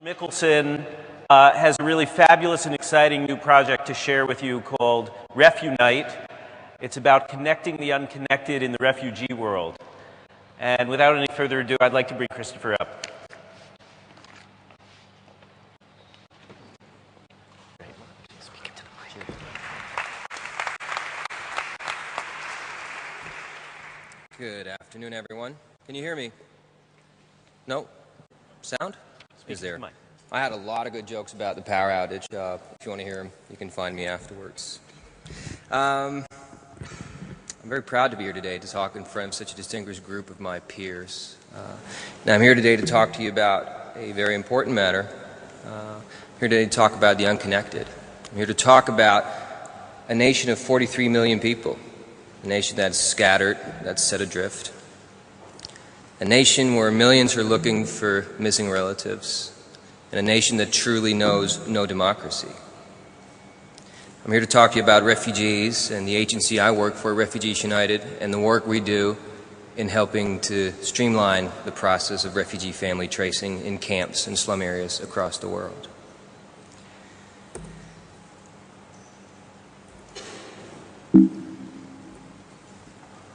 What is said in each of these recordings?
Mikkelson has a really fabulous and exciting new project to share with you called Refunite. It's about connecting the unconnected in the refugee world. And without any further ado, I'd like to bring Christopher up. Good afternoon, everyone. Can you hear me? No? Sound? Is there? I had a lot of good jokes about the power outage. If you want to hear them, you can find me afterwards. I'm very proud to be here today to talk in front of such a distinguished group of my peers. Now, I'm here today to talk to you about a very important matter. I'm here today to talk about the unconnected. I'm here to talk about a nation of 43 million people, a nation that's scattered, that's set adrift, a nation where millions are looking for missing relatives, and a nation that truly knows no democracy. I'm here to talk to you about refugees and the agency I work for, Refugees United, and the work we do in helping to streamline the process of refugee family tracing in camps and slum areas across the world.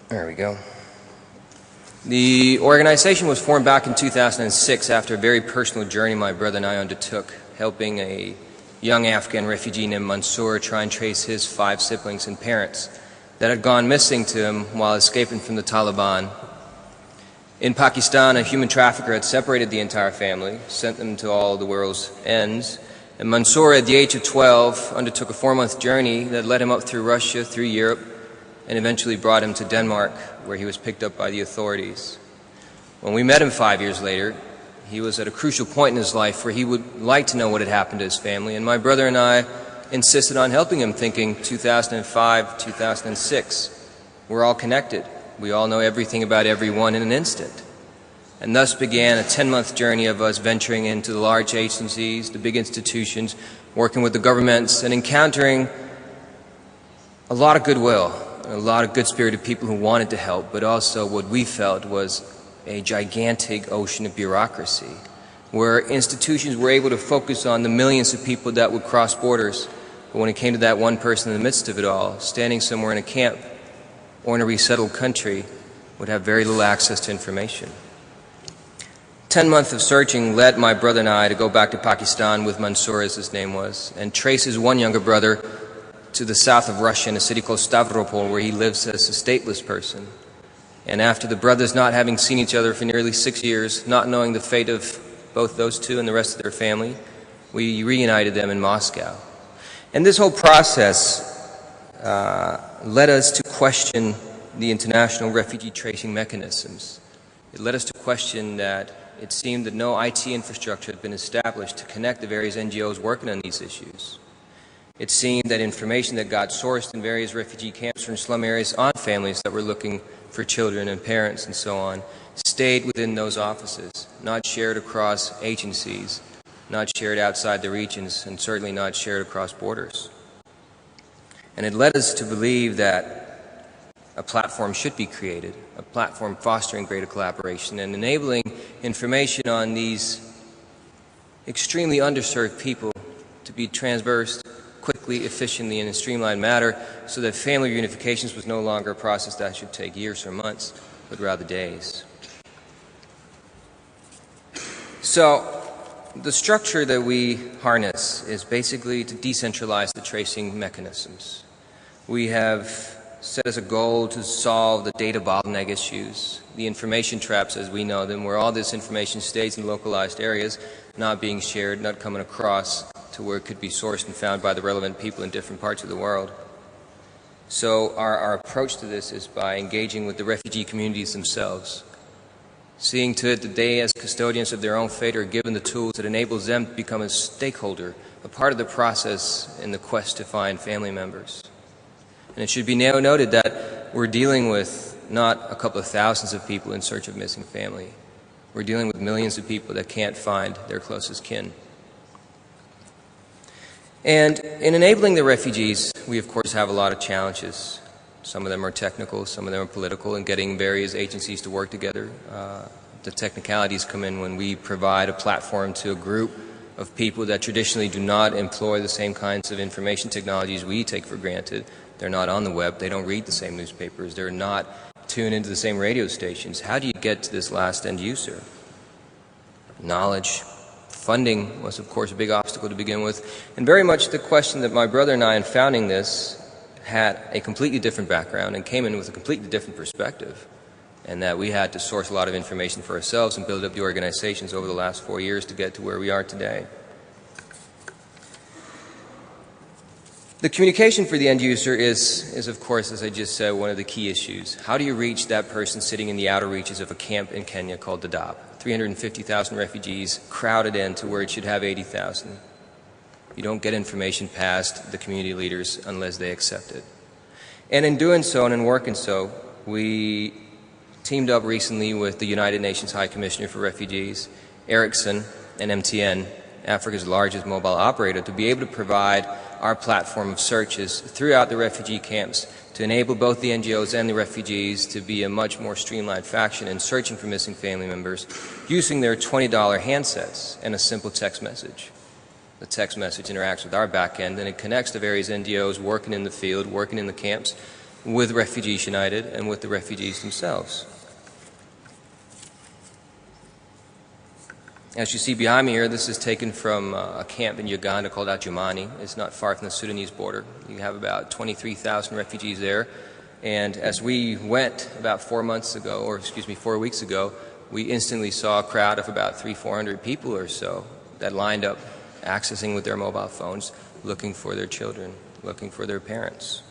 There we go. The organization was formed back in 2006 after a very personal journey my brother and I undertook, helping a young Afghan refugee named Mansour try and trace his 5 siblings and parents that had gone missing to him while escaping from the Taliban. In Pakistan, a human trafficker had separated the entire family, sent them to all the world's ends, and Mansour, at the age of 12, undertook a 4-month journey that led him up through Russia, through Europe, and eventually brought him to Denmark, where he was picked up by the authorities. When we met him 5 years later, he was at a crucial point in his life where he would like to know what had happened to his family, and my brother and I insisted on helping him, thinking 2005, 2006, we're all connected. We all know everything about everyone in an instant. And thus began a 10-month journey of us venturing into the large agencies, the big institutions, working with the governments, and encountering a lot of goodwill, a lot of good-spirited people who wanted to help, but also what we felt was a gigantic ocean of bureaucracy, where institutions were able to focus on the millions of people that would cross borders, but when it came to that one person in the midst of it all, standing somewhere in a camp or in a resettled country, would have very little access to information. 10 months of searching led my brother and I to go back to Pakistan with Mansour, as his name was, and trace his one younger brother to the south of Russia in a city called Stavropol, where he lives as a stateless person. And after the brothers not having seen each other for nearly 6 years, not knowing the fate of both those two and the rest of their family, we reunited them in Moscow. And this whole process led us to question the international refugee tracing mechanisms. It led us to question that it seemed that no IT infrastructure had been established to connect the various NGOs working on these issues. It seemed that information that got sourced in various refugee camps or in slum areas on families that were looking for children and parents and so on stayed within those offices, not shared across agencies, not shared outside the regions, and certainly not shared across borders. And it led us to believe that a platform should be created, a platform fostering greater collaboration and enabling information on these extremely underserved people to be transversed quickly, efficiently, in a streamlined manner, so that family reunifications was no longer a process that should take years or months, but rather days. So, the structure that we harness is basically to decentralize the tracing mechanisms. We have set as a goal to solve the data bottleneck issues, the information traps as we know them, where all this information stays in localized areas, not being shared, not coming across to where it could be sourced and found by the relevant people in different parts of the world. So our approach to this is by engaging with the refugee communities themselves, seeing to it that they, as custodians of their own fate, are given the tools that enables them to become a stakeholder, a part of the process in the quest to find family members. And it should be now noted that we're dealing with not a couple of thousands of people in search of missing family. We're dealing with millions of people that can't find their closest kin. And in enabling the refugees, we of course have a lot of challenges. Some of them are technical, some of them are political, and getting various agencies to work together. The technicalities come in when we provide a platform to a group of people that traditionally do not employ the same kinds of information technologies we take for granted. They're not on the web, they don't read the same newspapers, they're not tuned into the same radio stations. How do you get to this last end user? Knowledge. Funding was, of course, a big obstacle to begin with, and very much the question that my brother and I, in founding this, had a completely different background and came in with a completely different perspective, and that we had to source a lot of information for ourselves and build up the organizations over the last 4 years to get to where we are today. The communication for the end user is, of course, as I just said, one of the key issues. How do you reach that person sitting in the outer reaches of a camp in Kenya called Dadaab? 350,000 refugees crowded into where it should have 80,000. You don't get information past the community leaders unless they accept it. And in doing so and in working so, we teamed up recently with the United Nations High Commissioner for Refugees, Ericsson, and MTN, Africa's largest mobile operator, to be able to provide our platform of searches throughout the refugee camps to enable both the NGOs and the refugees to be a much more streamlined faction in searching for missing family members using their $20 handsets and a simple text message. The text message interacts with our back end and it connects the various NGOs working in the field, working in the camps, with Refugees United and with the refugees themselves. As you see behind me here, this is taken from a camp in Uganda called Adjumani. It's not far from the Sudanese border. You have about 23,000 refugees there. And as we went about 4 weeks ago, we instantly saw a crowd of about 300-400 people or so that lined up, accessing with their mobile phones, looking for their children, looking for their parents.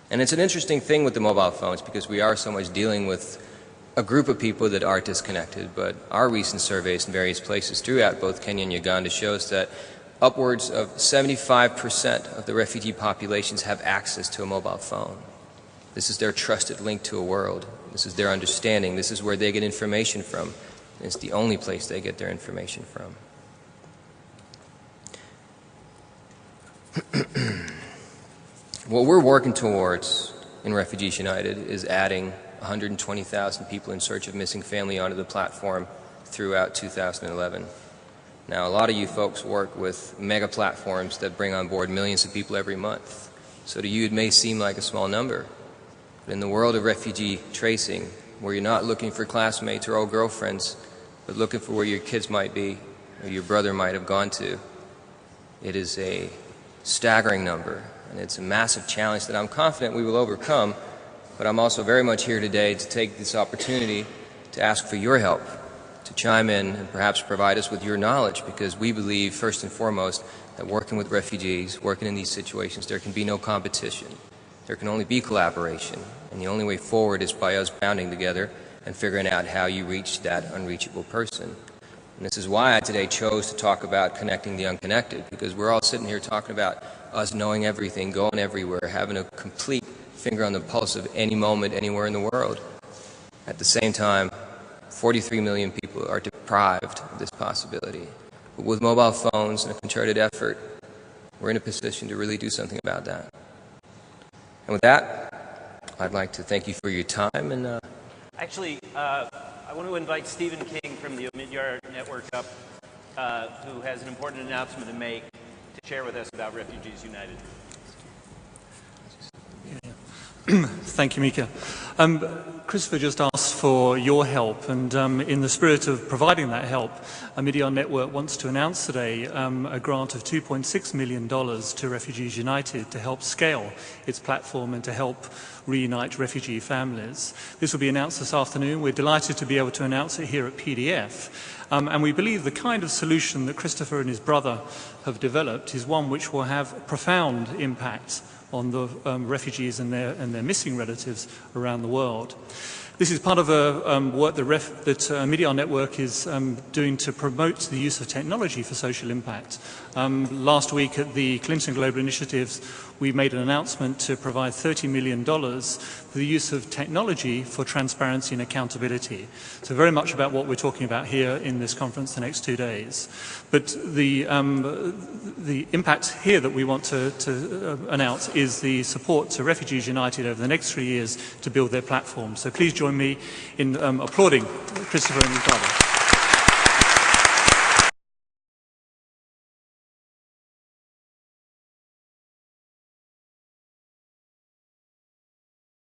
And it's an interesting thing with the mobile phones because we are so much dealing with a group of people that are disconnected, but our recent surveys in various places throughout both Kenya and Uganda shows that upwards of 75% of the refugee populations have access to a mobile phone. This is their trusted link to a world. This is their understanding. This is where they get information from. It's the only place they get their information from. What we're working towards in Refugees United is adding 120,000 people in search of missing family onto the platform throughout 2011. Now, a lot of you folks work with mega platforms that bring on board millions of people every month. So to you, it may seem like a small number. But in the world of refugee tracing, where you're not looking for classmates or old girlfriends, but looking for where your kids might be or your brother might have gone to, it is a staggering number. And it's a massive challenge that I'm confident we will overcome. But I'm also very much here today to take this opportunity to ask for your help, to chime in and perhaps provide us with your knowledge, because we believe, first and foremost, that working with refugees, working in these situations, there can be no competition. There can only be collaboration, and the only way forward is by us banding together and figuring out how you reach that unreachable person. And this is why I today chose to talk about connecting the unconnected, because we're all sitting here talking about us knowing everything, going everywhere, having a complete finger on the pulse of any moment, anywhere in the world. At the same time, 43 million people are deprived of this possibility. But with mobile phones and a concerted effort, we're in a position to really do something about that. And with that, I'd like to thank you for your time. And Actually, I want to invite Stephen King from the Omidyar Network up, who has an important announcement to make to share with us about Refugees United. Thank you, Mika. Christopher just asked for your help, and in the spirit of providing that help, Omidyar Network wants to announce today a grant of $2.6 million to Refugees United to help scale its platform and to help reunite refugee families. This will be announced this afternoon. We're delighted to be able to announce it here at PdF. And we believe the kind of solution that Christopher and his brother have developed is one which will have profound impact on the refugees and their missing relatives around the world. This is part of a work that Omidyar Network is doing to promote the use of technology for social impact. Last week at the Clinton Global Initiatives, we made an announcement to provide $30 million for the use of technology for transparency and accountability. So very much about what we're talking about here in this conference the next 2 days. But the impact here that we want to announce is the support to Refugees United over the next 3 years to build their platform. So please join me in applauding Christopher and his brother.